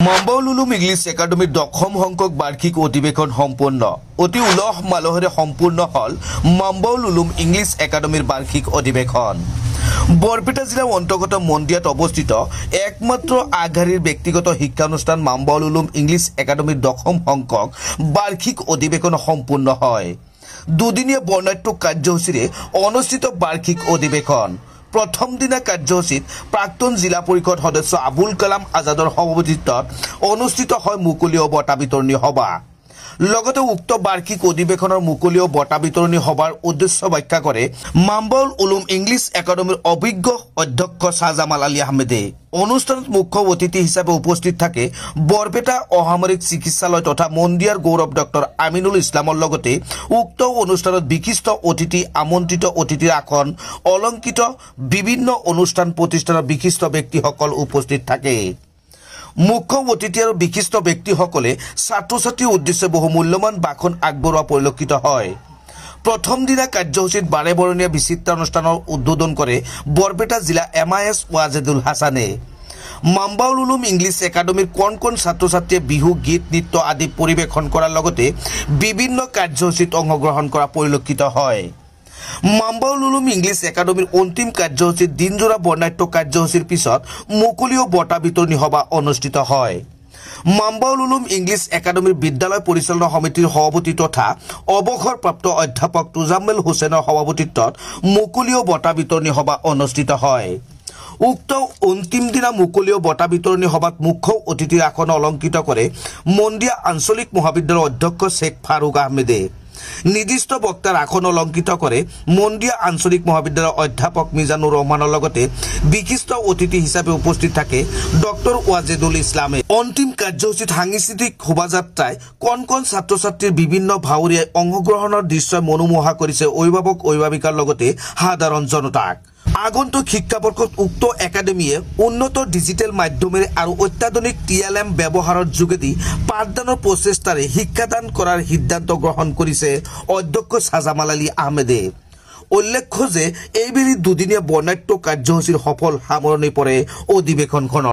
মাম্বাউল Uloom English একাডেমীৰ 10ম সংখ্যক বাৰ্ষিক অধিৱেশন সম্পূৰ্ণ অতি উলহ মালহেৰে সম্পূৰ্ণ হল মাম্বাউল উলুম ইংলিছ একাডেমীৰ বাৰ্ষিক অধিৱেশন বৰপেটা জিলাৰ অন্তৰ্গত মন্দিয়াত অৱস্থিত একমাত্ৰ আগশাৰীৰ ব্যক্তিগত শিক্ষানুষ্ঠান মাম্বাউল উলুম ইংলিছ একাডেমীৰ 10ম সংখ্যক বাৰ্ষিক অধিৱেশন সম্পূৰ্ণ হয় দুদিনীয়া বৰ্ণাঢ্য কাৰ্যসূচীৰে অনুষ্ঠিত বাৰ্ষিক অধিৱেশন प्रथम दिना कार्यसूचित प्राक्तन जिला परिषद सदस्य अबुल कलाम आजादर सभापतित्वत अनुष्ठित হয় মুকলি বঁটা বিতৰণী সভা লগতে উক্ত বাৰ্ষিক অধিৱেশনৰ মুকলি বঁটা বিতৰণী সভাৰ উদ্দেশ্য ব্যাখ্যা কৰে মাম্বাউল উলুম ইংলিছ একাডেমীৰ অভিজ্ঞ অধ্যক্ষ শাহজামাল আলী আহমেদে অনুষ্ঠানত মুখ্য অতিথি হিচাপে উপস্থিত থাকে বৰপেটা অসামৰিক চিকিৎসালয় তথা মন্দিয়াৰ গৌৰৱ ডক্টৰ আমিনুল ইছলামৰ লগতে উক্ত অনুষ্ঠানত বিশিষ্ট অতিথি আমন্ত্ৰিত অতিথিৰ আসন অলংকিত বিভিন্ন অনুষ্ঠান প্ৰতিষ্ঠানৰ বিশিষ্ট ব্যক্তিসকল উপস্থিত থাকে মুখ্য অতিথি আৰু বিশিষ্ট ব্যক্তিসকলে ছাত্ৰ-ছাত্ৰীৰ উদ্দেশ্যে বহু মূল্যৱান ভাষণ আগবঢ়োৱা পৰিলক্ষিত হয় প্ৰথম দিনা কাৰ্যসূচীত বাৰে বৰণীয়া বিচিত্ৰ অনুষ্ঠানৰ উদ্বোধন কৰে বৰপেটা জিলা MIS ওয়াজেদুল হাসানে মাম্বাউল উলুম ইংলিছ একাডেমীৰ কোন ছাত্ৰ-ছাত্ৰীয়ে বিহু গীত নৃত্য আদি পৰিৱেশন কৰাৰ লগতে বিভিন্ন কাৰ্যসূচীত অংশগ্ৰহণ কৰা পৰিলক্ষিত হয় মাম্বাউল উলুম ইংলিছ একাডেমীৰ অন্তিম কাৰ্যসূচীত দিনজোৰা বৰ্ণাঢ্য কাৰ্যসূচীৰ পিছত মুকলি বঁটা বিতৰণী সভা অনুষ্ঠিত হয় মাম্বাউল উলুম ইংলিছ একাডেমীৰ বিদ্যালয় পৰিচালনা সমিতিৰ সভাপতি তথা অৱসৰপ্ৰাপ্ত অধ্যাপক তুজাম্মেল হুছেইনৰ সভাপতিত্বত মুকলি বঁটা বিতৰণী সভা অনুষ্ঠিত হয় উক্ত অন্তিম দিনা মুকলি বঁটা বিতৰণী সভাত মুখ্য অতিথিৰ আসন অলংকৃত কৰে মন্দিয়া আঞ্চলিক মহাবিদ্যালয়ৰ অধ্যক্ষ শেখ ফাৰুক আহমেদে নিৰ্দিষ্ট বক্তাৰ আসন অলংকৃত কৰে মন্দিয়া আঞ্চলিক মহাবিদ্যালয়ৰ অধ্যাপক মিজানুৰ ৰহমানৰ লগতে বিশিষ্ট অতিথি হিচাপে উপস্থিত থাকে ডক্টৰ ওয়াজেদুল ইছলামে অন্তিম কাৰ্যসূচীত সাংস্কৃতিক শোভাযাত্ৰাই কোন ছাত্ৰ-ছাত্ৰীৰ বিভিন্ন ভাৱৰীয়াই অংশগ্ৰহণৰ দৃশ্যই মনোমোহা কৰিছে অভিভাৱক অভিভাৱিকাৰ লগতে সাধাৰণ জনতাক আগন্তুক শিক্ষাবৰ্ষত উক্ত একাডেমীয়ে উন্নত ডিজিটেল মাধ্যমেৰে আৰু অত্যাধুনিক TLM ব্যৱহাৰৰ যোগেদি পাঠদানৰ প্ৰচেষ্টাৰে শিক্ষাদান কৰাৰ সিদ্ধান্ত গ্ৰহণ কৰিছে অধ্যক্ষ শাহজামাল আলী আহমেদে উল্লেখ্য যে এইবেলি দুদিনীয়া বৰ্ণাঢ্য কাৰ্যসূচীৰ সফল সামৰণি পৰে অধিৱেশনখনৰ